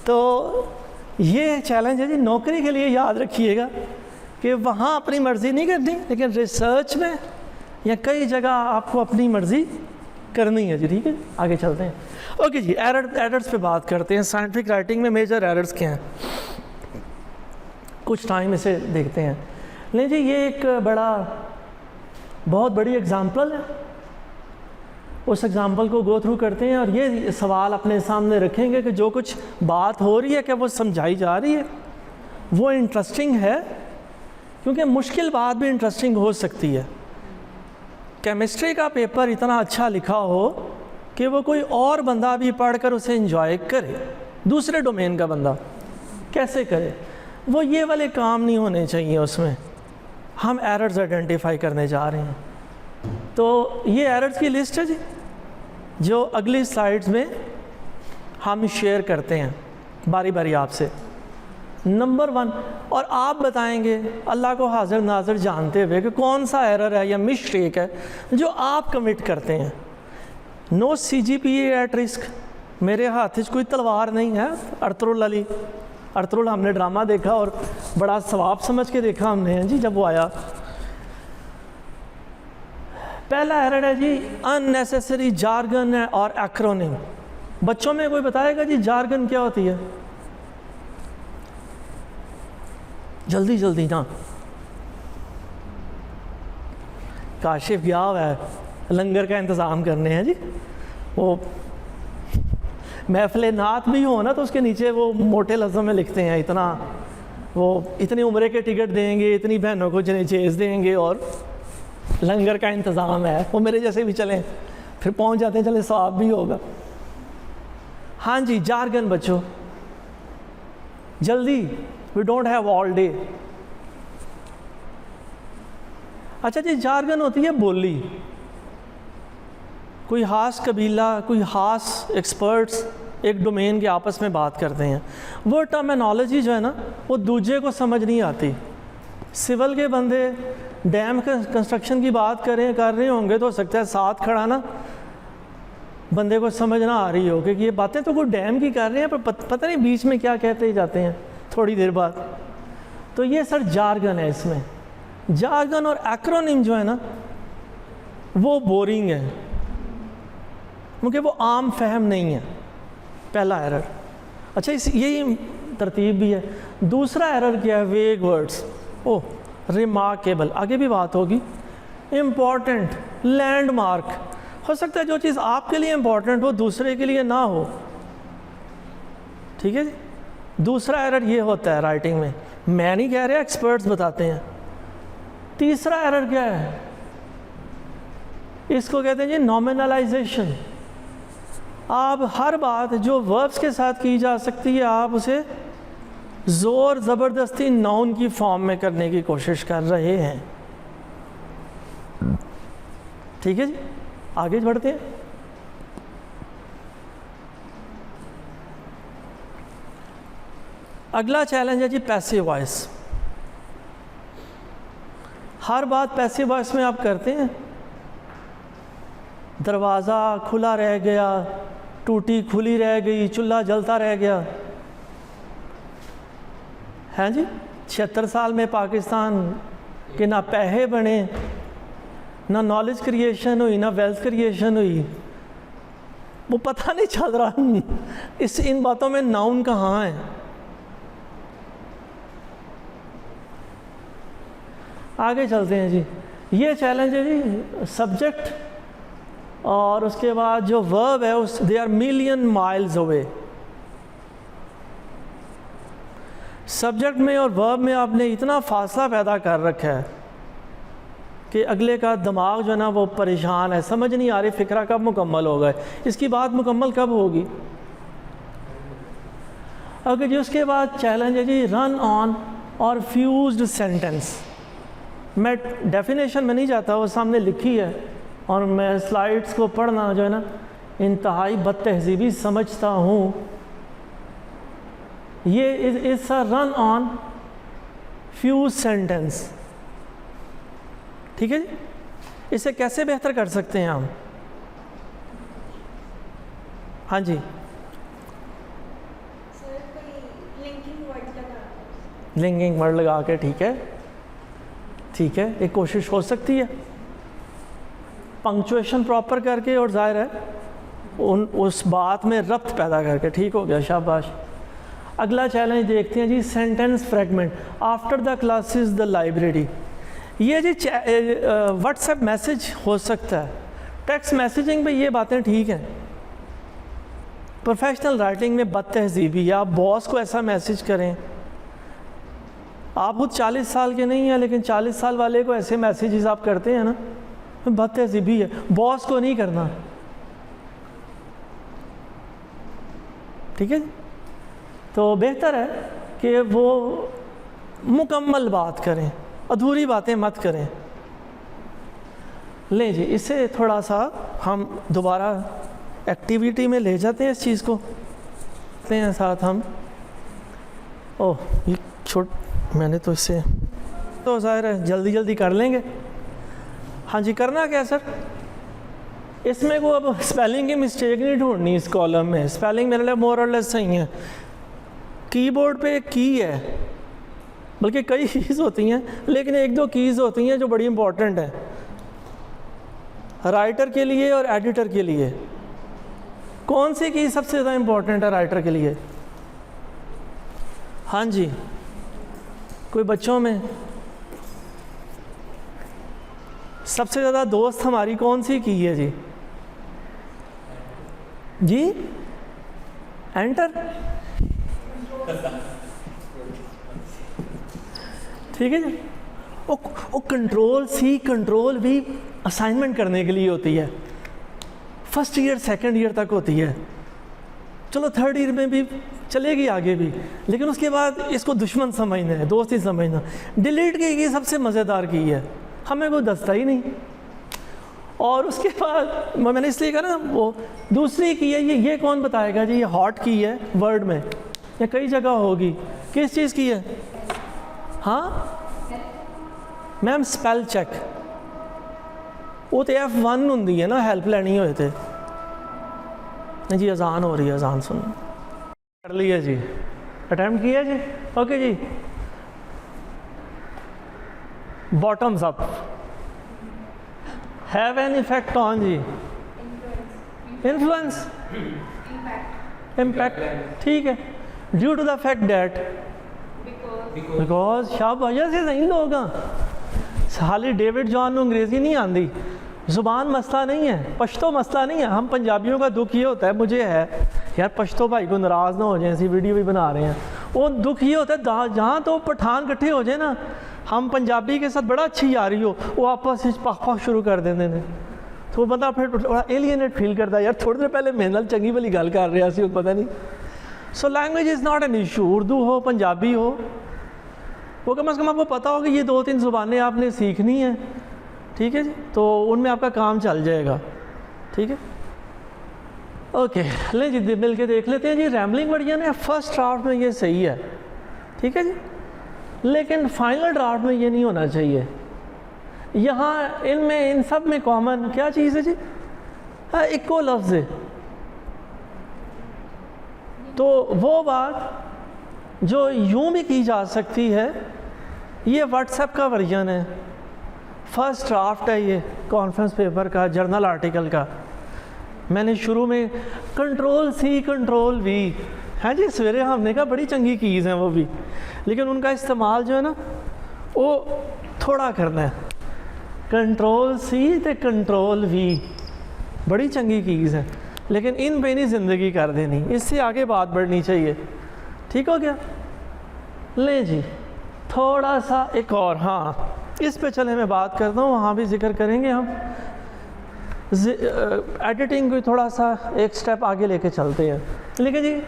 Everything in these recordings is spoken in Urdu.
تو یہ چیلنج ہے جی نوکری کے لیے، یاد رکھیے گا کہ وہاں اپنی مرضی نہیں کرنی، لیکن ریسرچ میں یا کئی جگہ آپ کو اپنی مرضی کرنی ہے جی. ٹھیک ہے آگے چلتے ہیں. اوکے جی ایررز پہ بات کرتے ہیں. سائنٹیفک رائٹنگ میں میجر ایررز کیا ہیں؟ کچھ ٹائم اسے دیکھتے ہیں. نہیں جی یہ ایک بہت بڑی اگزامپل ہے. اس اگزامپل کو گو تھرو کرتے ہیں اور یہ سوال اپنے سامنے رکھیں گے کہ جو کچھ بات ہو رہی ہے کہ وہ سمجھائی جا رہی ہے وہ انٹرسٹنگ ہے، کیونکہ مشکل بات بھی انٹرسٹنگ ہو سکتی ہے. کیمسٹری کا پیپر اتنا اچھا لکھا ہو کہ وہ کوئی اور بندہ بھی پڑھ کر اسے انجوائے کرے، دوسرے ڈومین کا بندہ کیسے کرے، وہ یہ والے کام نہیں ہونے چاہیے. اس میں ہم ایررز آئیڈینٹیفائی کرنے جا رہے ہیں. تو یہ ایررز کی لسٹ ہے جی جو اگلی سلائیڈز میں ہم شیئر کرتے ہیں باری باری آپ سے. نمبر 1، اور آپ بتائیں گے اللہ کو حاضر ناظر جانتے ہوئے کہ کون سا ایرر ہے یا مسٹیک ہے جو آپ کمٹ کرتے ہیں. نو سی جی پی اے ایٹ رسک. میرے ہاتھ کوئی تلوار نہیں ہے. ارطغرل علی، ارطغرل ہم نے ڈرامہ دیکھا اور بڑا ثواب سمجھ کے دیکھا ہم نے جی جب وہ آیا. پہلا ایرر ہے جی ان نیسیسری جارگن اور ایکرونیم. بچوں میں کوئی بتائے گا جی جارگن کیا ہوتی ہے؟ جلدی جلدی نا. کاشف گیا ہوا ہے لنگر کا انتظام کرنے ہیں جی. وہ محفل نعت بھی ہو نا تو اس کے نیچے وہ موٹے لفظوں میں لکھتے ہیں وہ اتنی عمرے کے ٹکٹ دیں گے، اتنی بہنوں کو چیز دیں گے اور لنگر کا انتظام ہے. وہ میرے جیسے بھی چلیں پھر پہنچ جاتے ہیں، چلے ثواب بھی ہوگا. ہاں جی جارگن بچوں جلدی. We don't have all day. اچھا جی جارگن ہوتی ہے بولی. کوئی خاص قبیلہ، کوئی خاص ایکسپرٹس ایک ڈومین کے آپس میں بات کرتے ہیں. وہ ٹرمینالوجی جو ہے نا وہ دوسرے کو سمجھ نہیں آتی. سول کے بندے ڈیم کنسٹرکشن کی بات کر رہے ہوں گے تو ہو سکتا ہے ساتھ کھڑا نا بندے کو سمجھ نہ آ رہی ہو کہ یہ باتیں تو کوئی ڈیم کی کر رہے ہیں پر پتہ نہیں بیچ میں کیا کہتے ہی جاتے ہیں تھوڑی دیر بعد. تو یہ سر جارگن ہے. اس میں جارگن اور ایکرونیم جو ہے نا وہ بورنگ ہے کیونکہ وہ عام فہم نہیں ہے. پہلا ایرر. اچھا یہی ترتیب بھی ہے. دوسرا ایرر کیا ہے؟ ویگ ورڈز. ریمارکیبل آگے بھی بات ہوگی. Important, land mark. ہو سکتا ہے جو چیز آپ کے لیے امپورٹنٹ ہو دوسرے کے لیے نہ ہو. ٹھیک ہے جی. دوسرا ایرر یہ ہوتا ہے رائٹنگ میں نہیں کہہ رہا، ایکسپرٹس بتاتے ہیں. تیسرا ایرر کیا ہے؟ اس کو کہتے ہیں جی نومنلائزیشن. آپ ہر بات جو وربس کے ساتھ کی جا سکتی ہے آپ اسے زور زبردستی ناؤن کی فارم میں کرنے کی کوشش کر رہے ہیں. ٹھیک ہے جی آگے بڑھتے ہیں. اگلا چیلنج ہے جی پیسیو وائس. ہر بات پیسیو وائس میں آپ کرتے ہیں. دروازہ کھلا رہ گیا، ٹوٹی کھلی رہ گئی، چولہا جلتا رہ گیا. ہیں جی 76 سال میں پاکستان کے نہ پیسے بنے، نہ نالج کریشن ہوئی، نہ ویلتھ کریشن ہوئی. وہ پتہ نہیں چل رہا ان باتوں میں ناؤن کہاں ہے. آگے چلتے ہیں جی. یہ چیلنج ہے جی سبجیکٹ اور اس کے بعد جو ورب ہے they are million miles away. Subject میں اور ورب میں آپ نے اتنا فاصلہ پیدا کر رکھا ہے کہ اگلے کا دماغ جو ہے نا وہ پریشان ہے، سمجھ نہیں آ رہی فکرہ کب مکمل ہوگا، اس کی بات مکمل کب ہوگی. اوکے جی. اس کے بعد چیلنج ہے جی رن آن اور فیوزڈ سینٹنس. میں ڈیفینیشن میں نہیں جاتا، وہ سامنے لکھی ہے اور میں سلائڈس کو پڑھنا جو ہے نا انتہائی بد تہذیبی سمجھتا ہوں. یہ اس رن آن فیوز سینٹنس. ٹھیک ہے جی. اسے کیسے بہتر کر سکتے ہیں ہم؟ سر لنکنگ ورڈ لگا کے ٹھیک ہے ایک کوشش ہو سکتی ہے، پنکچویشن پراپر کر کے، اور ظاہر ہے اس بات میں ربط پیدا کر کے، ٹھیک ہو گیا، شاباش۔ اگلا چیلنج دیکھتے ہیں جی، sentence fragment after the classes the library. یہ جی واٹس ایپ میسج ہو سکتا ہے، ٹیکسٹ میسیجنگ پہ یہ باتیں ٹھیک ہیں، پروفیشنل رائٹنگ میں بد تہذیبی، آپ باس کو ایسا میسج کریں، آپ خود 40 سال کے نہیں ہیں لیکن 40 سال والے کو ایسے میسیجز آپ کرتے ہیں نا، بد تہذیبی ہے، باس کو نہیں کرنا، ٹھیک ہے۔ تو بہتر ہے کہ وہ مکمل بات کریں، ادھوری باتیں مت کریں۔ لیں جی، اسے تھوڑا سا ہم دوبارہ ایکٹیویٹی میں لے جاتے ہیں اس چیز کو، لیں ہیں ساتھ ہم۔ یہ میں نے تو اس سے تو ظاہر ہے جلدی کر لیں گے۔ ہاں جی، کرنا کیا سر؟ اس میں کو اب اسپیلنگ کی مسٹیک نہیں ڈھونڈنی، اس کالم میں اسپیلنگ میرے لیے مور اور لیس صحیح ہے۔ کی بورڈ پہ ایک کی ہے، بلکہ کئی کیز ہوتی ہیں لیکن ایک دو کیز ہوتی ہیں جو بڑی امپورٹنٹ ہیں رائٹر کے لیے اور ایڈیٹر کے لیے۔ کون سی کی سب سے زیادہ امپورٹنٹ ہے رائٹر کے لیے؟ ہاں جی، کوئی بچوں میں سب سے زیادہ دوست ہماری کون سی کی ہے جی انٹر، ٹھیک ہے جی۔ وہ کنٹرول سی کنٹرول بھی اسائنمنٹ کرنے کے لیے ہوتی ہے، فرسٹ ایئر سیکنڈ ایئر تک ہوتی ہے، چلو تھرڈ ایئر میں بھی چلے گی آگے بھی، لیکن اس کے بعد اس کو دشمن سمجھنا ہے، دوست ہی سمجھنا۔ ڈیلیٹ کی یہ سب سے مزیدار کی ہے، ہمیں کوئی دستا ہی نہیں۔ اور اس کے بعد میں نے اس لیے کہا نا، وہ دوسری کی ہے، یہ کون بتائے گا جی؟ یہ ہاٹ کی ہے ورڈ میں، یا کئی جگہ ہوگی، کس چیز کی ہے؟ ہاں میم اسپیل چیک، وہ تو F1 ہوندی ہے نا، ہیلپ لینی ہوئے تھے جی۔ اذان ہو رہی ہے، اذان سن کر لی ہے جی، اٹیمپٹ کیا جی، اوکے جی۔ Bottoms up have an effect on جی، انفلوئنس، امپیکٹ، ٹھیک ہے۔ Due to the fact that, because شاہ وجہ سے صحیح لوگ ہیں، حالی ڈیوڈ جان ਨੂੰ انگریزی نہیں آندی، زبان مسئلہ نہیں ہے، پشتو مسئلہ نہیں ہے۔ ہم پنجابیوں کا دکھ یہ ہوتا ہے، مجھے ہے یار پشتو بھائی کو ناراض نہ ہو جائیں، ایسی ویڈیو بھی بنا رہے ہیں، وہ دکھ یہ ہوتا ہے جہاں تو پٹھان کٹھے ہو جائے نا، ہم پنجابی کے ساتھ بڑا اچھی یاری ہو، وہ آپس پاک شروع کر دیتے ہیں، تو وہ بندہ پھر بڑا ایلینیٹ فیل کرتا ہے، یار تھوڑی دیر پہلے میرے نال چنگی بھلی گل کر رہا سی، پتہ نہیں۔ So language is not an issue, Urdu ہو پنجابی ہو، وہ کم از کم آپ کو پتہ ہوگا یہ 2-3 زبانیں آپ نے سیکھنی ہیں، ٹھیک ہے جی، تو ان میں آپ کا کام چل جائے گا، ٹھیک ہے۔ اوکے، لیں جی مل کے دیکھ لیتے ہیں جی۔ ریمبلنگ ورژن ہے، فرسٹ ڈرافٹ میں یہ صحیح ہے، ٹھیک ہے جی، لیکن فائنل ڈرافٹ میں یہ نہیں ہونا چاہیے۔ یہاں ان سب میں کامن کیا چیز ہے جی؟ اکو لفظ ہے، تو وہ بات جو یوں بھی کی جا سکتی ہے، یہ واٹس ایپ کا ورژن ہے، فرسٹ ڈرافٹ ہے یہ کانفرنس پیپر کا، جرنل آرٹیکل کا۔ میں نے شروع میں کنٹرول سی کنٹرول وی، ہاں جی سویرے ہم نے کہا بڑی چنگی کیز ہیں وہ بھی، لیکن ان کا استعمال جو ہے نا وہ تھوڑا کرنا ہے، کنٹرول سی تے کنٹرول وی بڑی چنگی کیز ہے، لیکن ان پہ نہیں زندگی کر دینی، اس سے آگے بات بڑھنی چاہیے، ٹھیک ہو گیا۔ لیں جی تھوڑا سا ایک اور، ہاں اس پہ چلے میں بات کرتا ہوں، وہاں بھی ذکر کریں گے ہم، ایڈیٹنگ کو تھوڑا سا ایک سٹیپ آگے لے کے چلتے ہیں۔ لیکن جی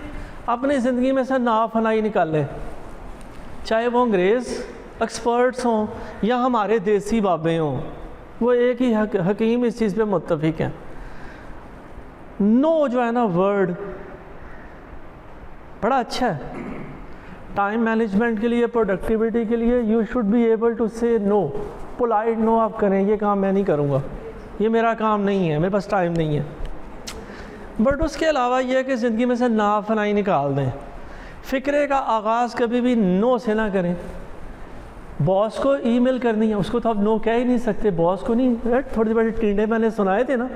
اپنی زندگی میں سے نافنائی نکال لیں، چاہے وہ انگریز ایکسپرٹس ہوں یا ہمارے دیسی بابے ہوں، وہ ایک ہی حکیم اس چیز پہ متفق ہیں، نو جو ہے نا ورڈ بڑا اچھا ہے ٹائم مینجمنٹ کے لیے، پروڈکٹیوٹی کے لیے۔ You should be able to say no, polite نو آپ کریں، یہ کام میں نہیں کروں گا، یہ میرا کام نہیں ہے، میرے پاس ٹائم نہیں ہے۔ بٹ اس کے علاوہ یہ ہے کہ زندگی میں سے نافنائی نکال دیں، فکرے کا آغاز کبھی بھی نو سے نہ کریں. باس کو ای میل کرنی ہے, اس کو تو آپ نو کہہ ہی نہیں سکتے, باس کو نہیں. تھوڑے بڑے ٹینڈے میں نے سنائے تھے نا,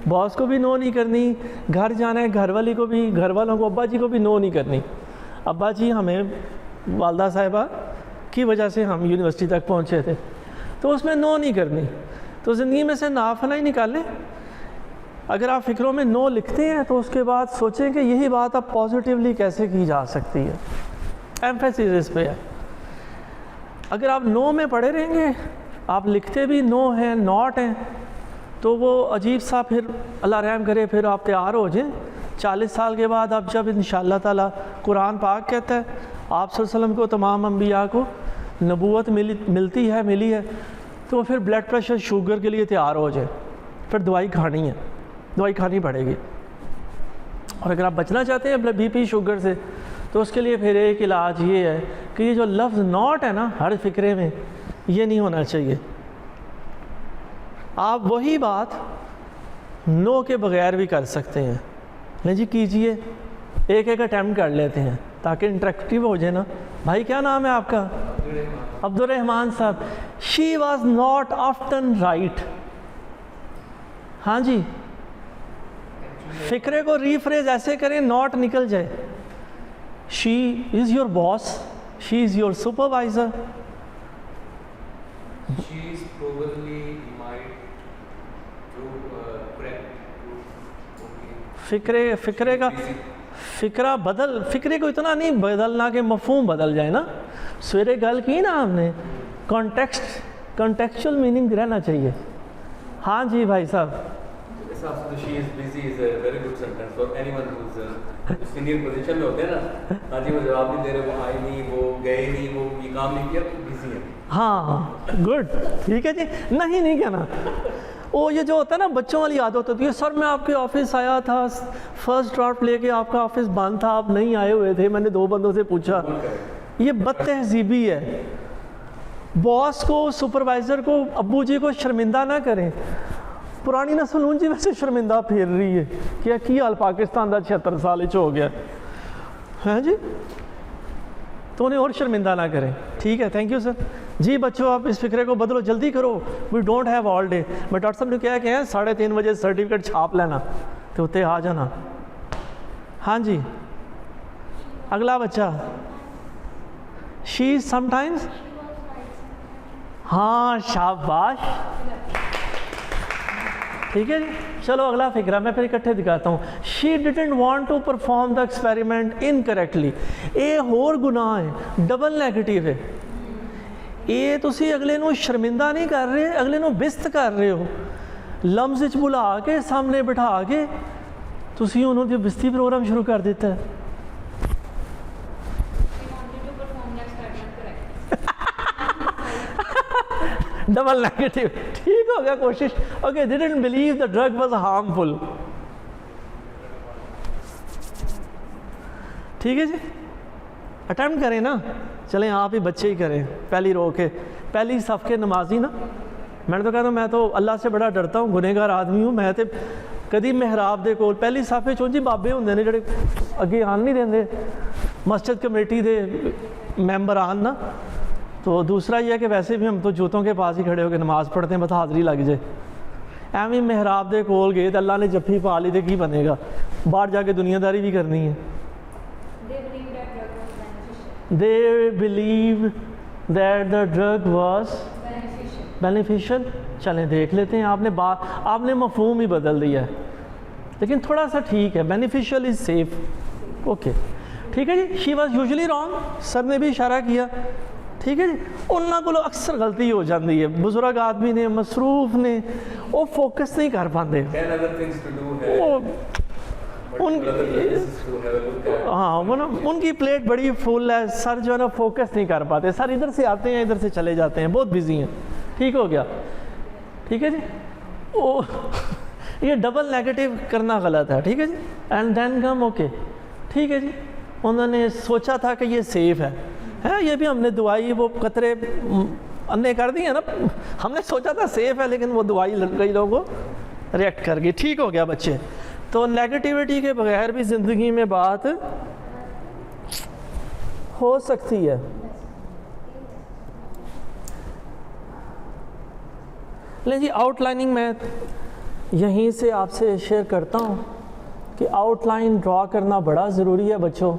باس کو بھی نو نہیں کرنی, گھر جانا ہے گھر والی کو بھی, گھر والوں کو ابا جی کو بھی نو نہیں کرنی. ابا جی ہمیں والدہ صاحبہ کی وجہ سے ہم یونیورسٹی تک پہنچے تھے, تو اس میں نو نہیں کرنی. تو زندگی میں سے نافنا ہی نکالیں. اگر آپ فکروں میں نو لکھتے ہیں تو اس کے بعد سوچیں کہ یہی بات اب پازیٹیولی کیسے کی جا سکتی ہے, ایمفیسس اس پہ ہے. اگر آپ نو میں پڑے رہیں گے, آپ لکھتے بھی نو ہیں ناٹ ہیں, تو وہ عجیب سا, پھر اللہ رحم کرے پھر آپ تیار ہو جائیں 40 سال کے بعد. اب جب انشاءاللہ تعالیٰ قرآن پاک کہتا ہے آپ صلی اللہ علیہ وسلم کو تمام انبیاء کو نبوت ملی ہے, تو پھر بلڈ پریشر شوگر کے لیے تیار ہو جائے. پھر دوائی کھانی ہے, دوائی کھانی پڑے گی. اور اگر آپ بچنا چاہتے ہیں بی پی شوگر سے, تو اس کے لیے پھر ایک علاج یہ ہے کہ یہ جو لفظ ناٹ ہے نا ہر فکرے میں, یہ نہیں ہونا چاہیے. آپ وہی بات نو کے بغیر بھی کر سکتے ہیں. نہیں جی کیجئے, ایک اٹیمپٹ کر لیتے ہیں تاکہ انٹریکٹیو ہو جائے نا. بھائی کیا نام ہے آپ کا؟ عبد الرحمان صاحب. She was not often right. ہاں جی, فکرے کو ریفریز ایسے کریں ناٹ نکل جائے. She is your boss, she is your supervisor. فکرے کا فکرہ بدل, فکرے کو اتنا نہیں بدلنا کہ مفہوم بدل جائے نا. سویرے گل کی نا ہم نے, کانٹیکسچل میننگ رہنا چاہیے. ہاں جی بھائی صاحب. She is busy is a very good sentence for anyone who's senior position میں ہوتے ہیں نا. ہاں جی وہ جواب نہیں دے رہے, وہ آئے نہیں, وہ گئے نہیں, وہ یہ کام نہیں کیا, بزی ہے. ہاں گڈ, ٹھیک ہے جی. نہیں کہنا. وہ یہ جو ہوتا ہے نا بچوں والی عادت ہوتی ہے, سر میں آپ کے آفس آیا تھا, فرسٹ ڈرافٹ لے کے آپ کا آفس بند تھا, آپ نہیں آئے ہوئے تھے, میں نے 2 بندوں سے پوچھا. یہ بد تہذیبی ہے. باس کو, سپروائزر کو, ابو جی کو شرمندہ نہ کریں. پرانی نسل ان جی ویسے شرمندہ پھیر رہی ہے کہ کی حال پاکستان دا 76 سال ہو گیا ہے جی, تو انہیں اور شرمندہ نہ کریں. ٹھیک ہے, تھینک یو سر. جی بچوں آپ اس فکرے کو بدلو, جلدی کرو. We don't have all day. میں ڈاکٹر صاحب نے کیا کہ 3:30 بجے سرٹیفکیٹ چھاپ لینا, تو اتنے آ جانا. ہاں جی اگلا بچہ. شی سم ٹائمز. ہاں شاباش, ٹھیک ہے جی. چلو اگلا فکرہ میں پھر اکٹھے دکھاتا ہوں. She didn't want to perform the experiment incorrectly. یہ ہور گناہ ہے, ڈبل نیگیٹیو ہے. یہ تسی اگلے نو شرمندہ نہیں کر رہے, اگلے نو بست کر رہے ہو. لمز وچ بلا کے سامنے بٹھا کے تسی انہوں نے بستی پروگرام شروع کر دیتا ہے. ڈبل نیگیٹیو, ٹھیک ہو گیا کوشش. Okay, didn't believe the drug was harmful. ٹھیک ہے جی, اٹیمپٹ کریں نا. چلیں آپ ہی بچے ہی کریں, پہلی رو کے, پہلی صف کے نمازی نا. میں نے تو کہتا ہوں میں تو اللہ سے بڑا ڈرتا ہوں, گنہگار آدمی ہوں. میں تو کدی محراب دے کول پہلی صف چوں جی بابے ہوندے نے جڑے اگے آن نہیں دیندے, مسجد کمیٹی دے ممبر آن نا. تو دوسرا یہ ہے کہ ویسے بھی ہم تو جوتوں کے پاس ہی کھڑے ہو کے نماز پڑھتے ہیں, بس حاضری لگ جائے. ایویں محراب دے کول گئے تو اللہ نے جفی پا لی تو کی بنے گا, باہر جا کے دنیا داری بھی کرنی ہے. They believe that the drug was beneficial. چلیں دیکھ لیتے ہیں. آپ نے مفہوم ہی بدل دیا ہے, لیکن تھوڑا سا ٹھیک ہے. beneficial is safe. اوکے ٹھیک ہے جی. she was usually wrong. سر نے بھی اشارہ کیا. ٹھیک ہے جی. انہوں کو اکثر غلطی ہو جاتی ہے. بزرگ آدمی نے, مصروف نے, وہ فوکس نہیں کر پاتے. ہاں ان کی پلیٹ بڑی فل ہے, سر جو ہے نا فوکس نہیں کر پاتے. سر ادھر سے آتے ہیں ادھر سے چلے جاتے ہیں, بہت بزی ہیں. ٹھیک ہو گیا. ٹھیک ہے جی. یہ ڈبل نیگیٹیو کرنا غلط ہے. ٹھیک ہے جی. And then come okay. ٹھیک ہے جی. انہوں نے سوچا تھا کہ یہ سیف ہے. یہ بھی ہم نے دوائی وہ قطرے انے کر دی ہیں نا. ہم نے سوچا تھا سیف ہے, لیکن وہ دوائی کئی لوگوں کو ریئیکٹ کر گئی. ٹھیک ہو گیا بچے. تو نیگیٹیوٹی کے بغیر بھی زندگی میں بات ہو سکتی ہے. لیں جی آؤٹ لائننگ میں یہیں سے آپ سے شیئر کرتا ہوں کہ آؤٹ لائن ڈرا کرنا بڑا ضروری ہے بچوں.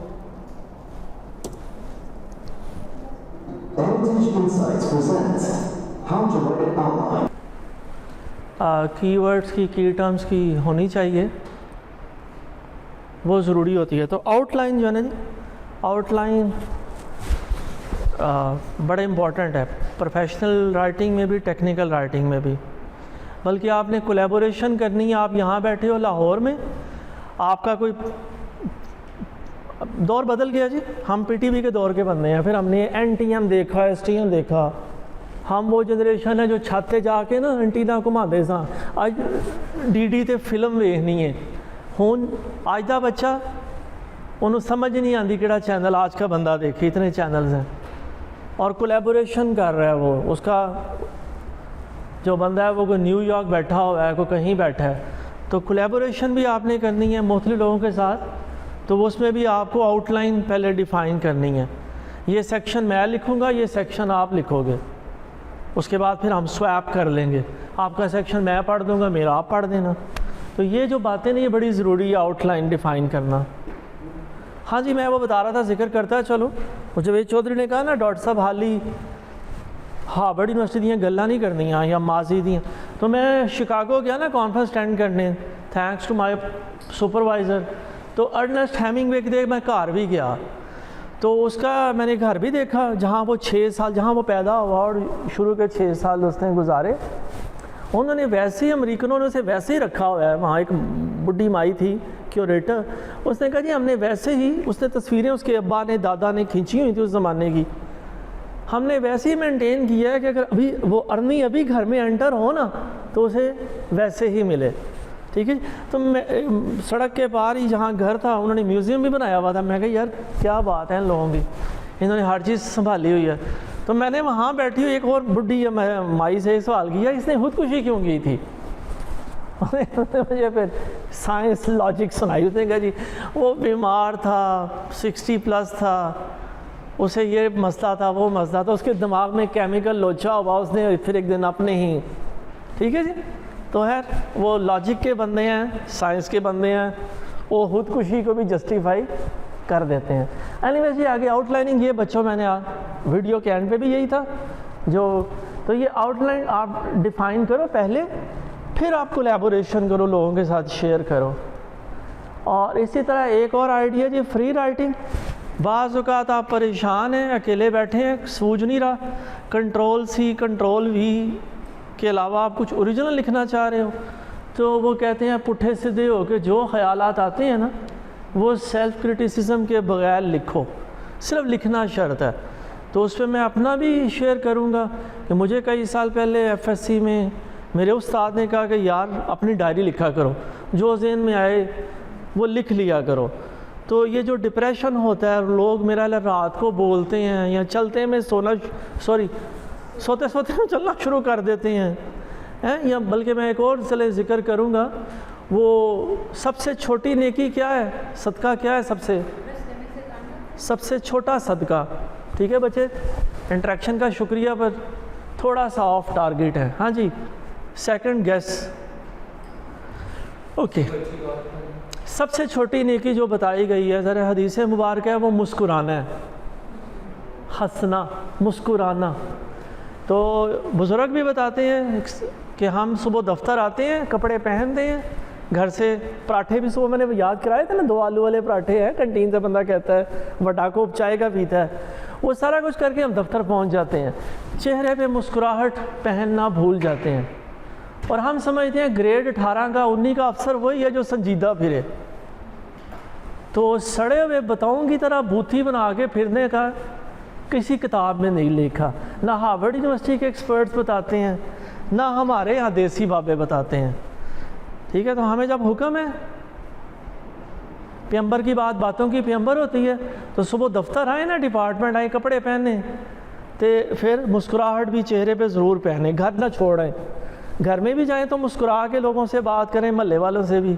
کی ورڈز کی کی ٹرمز کی ہونی چاہیے, وہ ضروری ہوتی ہے. تو آؤٹ لائن جو ہے نا جی, آؤٹ لائن بڑا امپورٹنٹ ہے پروفیشنل رائٹنگ میں بھی, ٹیکنیکل رائٹنگ میں بھی. بلکہ آپ نے کولیبوریشن کرنی ہے, آپ یہاں بیٹھے ہو لاہور میں, آپ کا کوئی دور بدل گیا جی, ہم پی ٹی وی کے دور کے بندے ہیں, پھر ہم نے این ٹی ایم دیکھا, ایس ٹی ایم دیکھا, ہم وہ جنریشن ہے جو چھاتے جا کے نا انٹینا گھما دے ساں, اج ڈی ڈی تے فلم ویکھنی ہے. ہن اج دا بچہ انہوں سمجھ نہیں آتی کہڑا چینل آج کا بندہ دیکھے, اتنے چینلز ہیں, اور کولیبوریشن کر رہا ہے وہ. اس کا جو بندہ ہے وہ کوئی نیو یارک بیٹھا ہوا ہے, کوئی کہیں بیٹھا ہے, تو کولیبوریشن بھی آپ نے کرنی ہے مختلف لوگوں کے ساتھ. تو اس میں بھی آپ کو آؤٹ لائن پہلے ڈیفائن کرنی ہے. یہ سیکشن میں لکھوں گا, یہ سیکشن آپ لکھو گے, اس کے بعد پھر ہم سویپ کر لیں گے, آپ کا سیکشن میں پڑھ دوں گا, میرا آپ پڑھ دینا. تو یہ جو باتیں نا یہ بڑی ضروری ہے آؤٹ لائن ڈیفائن کرنا. ہاں جی میں وہ بتا رہا تھا, ذکر کرتا ہے. چلو جاوید چودھری نے کہا نا ڈاکٹر صاحب حالی ہارورڈ یونیورسٹی دیا گلاں نہیں کرنیاں یا ماضی دیا, تو میں شکاگو گیا نا کانفرنس اٹینڈ کرنے, تھینکس ٹو مائی سپروائزر. تو ارنسٹ ہیمنگوے کے میں گھر بھی گیا, تو اس کا میں نے گھر بھی دیکھا جہاں وہ 6 سال جہاں وہ پیدا ہوا اور شروع کے 6 سال اس نے گزارے. انہوں نے ویسے ہی امریکنوں نے اسے ویسے ہی رکھا ہوا ہے. وہاں ایک بڈھی مائی تھی کیوریٹر, اس نے کہا جی ہم نے ویسے ہی, اس نے تصویریں اس کے ابا نے دادا نے کھینچی ہوئی تھی اس زمانے کی, ہم نے ویسے ہی مینٹین کیا ہے کہ اگر ابھی وہ ارنی ابھی گھر میں انٹر ہو نا تو اسے ویسے ہی ملے. ٹھیک ہے جی. تو میں سڑک کے پار ہی جہاں گھر تھا انہوں نے میوزیم بھی بنایا ہوا تھا. میں کہا یار کیا بات ہے ان لوگوں کی, انہوں نے ہر چیز سنبھالی ہوئی ہے. تو میں نے وہاں بیٹھی ہوئی ایک اور بڈھی مائی سے سوال کیا, اس نے خودکشی کیوں کی تھی؟ مجھے پھر سائنس لاجک سنائی. اس نے کہا جی وہ بیمار تھا, 60+ تھا, اسے یہ مسئلہ تھا وہ مسئلہ تھا, اس کے دماغ میں کیمیکل لوچا ہوا, اس نے پھر ایک دن اپنے ہی. ٹھیک ہے جی. تو خیر وہ لاجک کے بندے ہیں, سائنس کے بندے ہیں, وہ خودکشی کو بھی جسٹیفائی کر دیتے ہیں. اینی ویز یہ آگے آؤٹ لائننگ, یہ بچوں میں نے ویڈیو کے اینڈ پہ بھی یہی تھا جو. تو یہ آؤٹ لائن آپ ڈیفائن کرو پہلے, پھر آپ کولیبوریشن کرو, لوگوں کے ساتھ شیئر کرو. اور اسی طرح ایک اور آئیڈیا جی فری رائٹنگ. بعض اوقات آپ پریشان ہیں, اکیلے بیٹھے ہیں, سوجھ نہیں رہا, کنٹرول-C کنٹرول-V کے علاوہ آپ کچھ اوریجنل لکھنا چاہ رہے ہو, تو وہ کہتے ہیں پٹھے سیدھے ہو کے جو خیالات آتے ہیں نا وہ سیلف کرٹیسزم کے بغیر لکھو, صرف لکھنا شرط ہے. تو اس پہ میں اپنا بھی شیئر کروں گا کہ مجھے کئی سال پہلے FSC میں میرے استاد نے کہا کہ یار اپنی ڈائری لکھا کرو, جو ذہن میں آئے وہ لکھ لیا کرو. تو یہ جو ڈپریشن ہوتا ہے, لوگ میرا رات کو بولتے ہیں یا چلتے میں سوتے میں چلنا شروع کر دیتے ہیں, یا بلکہ میں ایک اور چلے ذکر کروں گا, وہ سب سے چھوٹی نیکی کیا ہے, صدقہ کیا ہے, سب سے چھوٹا صدقہ. ٹھیک ہے بچے, انٹریکشن کا شکریہ, پر تھوڑا سا آف ٹارگیٹ ہے. ہاں جی, سیکنڈ گیس. اوکے, سب سے چھوٹی نیکی جو بتائی گئی ہے ذرا حدیث مبارکہ ہے, وہ مسکرانا ہے, ہنسنا, مسکرانا. تو بزرگ بھی بتاتے ہیں کہ ہم صبح دفتر آتے ہیں, کپڑے پہنتے ہیں, گھر سے پراٹھے بھی صبح میں نے یاد کرائے تھے نا, 2 آلو والے پراٹھے ہیں, کنٹین سے بندہ کہتا ہے, وڈا کو چائے کا پیتا ہے, وہ سارا کچھ کر کے ہم دفتر پہنچ جاتے ہیں. چہرے پہ مسکراہٹ پہننا بھول جاتے ہیں, اور ہم سمجھتے ہیں گریڈ 18 کا 19 کا افسر وہی ہے جو سنجیدہ پھرے. تو سڑے ہوئے بتاؤں کی طرح بوتھی بنا کے پھرنے کا کسی کتاب میں نہیں لکھا, نہ ہارورڈ یونیورسٹی کے ایکسپرٹس بتاتے ہیں, نہ ہمارے یہاں دیسی بابے بتاتے ہیں. ٹھیک ہے, تو ہمیں جب حکم ہے, پیغمبر کی باتوں کی پیغمبر ہوتی ہے, تو صبح دفتر آئے نا, ڈپارٹمنٹ آئے, کپڑے پہنے, تو پھر مسکراہٹ بھی چہرے پہ ضرور پہنے, گھر نہ چھوڑیں. گھر میں بھی جائیں تو مسکرا کے لوگوں سے بات کریں, محلے والوں سے بھی.